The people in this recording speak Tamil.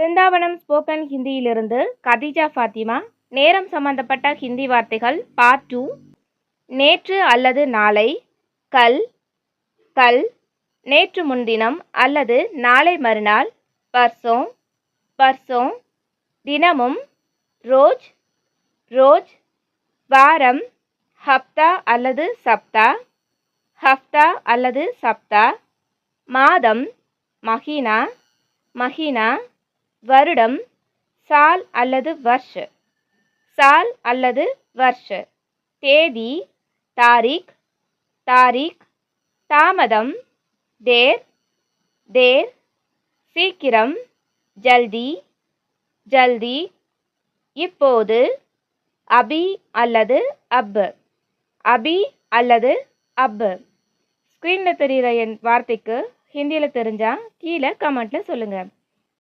பிருந்தாவனம் ஸ்போக்கன் ஹிந்தியிலிருந்து கதீஜா ஃபாத்திமா. நேரம் சம்பந்தப்பட்ட ஹிந்தி வார்த்தைகள் பார்ட் 2. நேற்று அல்லது நாளை, கல் கல், நேற்று முன்தினம் அல்லது நாளை மறுநாள், பர்சோம் பர்சோம், தினமும், ரோஜ் ரோஜ், வாரம், ஹப்தா அல்லது சப்தா ஹப்தா அல்லது சப்தா, மாதம், மஹீனா மஹீனா, வருடம், சால் அல்லது வர்ஷ் சால் அல்லது வர்ஷ், தேதி, தாரீக் தாரீக், தாமதம், தேர் தேர், சீக்கிரம், ஜல்தி ஜல்தி, இப்போது, அபி அல்லது அப் அபி அல்லது அப். ஸ்க்ரீனில் தெரிகிற என் வார்த்தைக்கு ஹிந்தியில் தெரிஞ்சால் கீழே கமெண்ட்டில் சொல்லுங்கள்.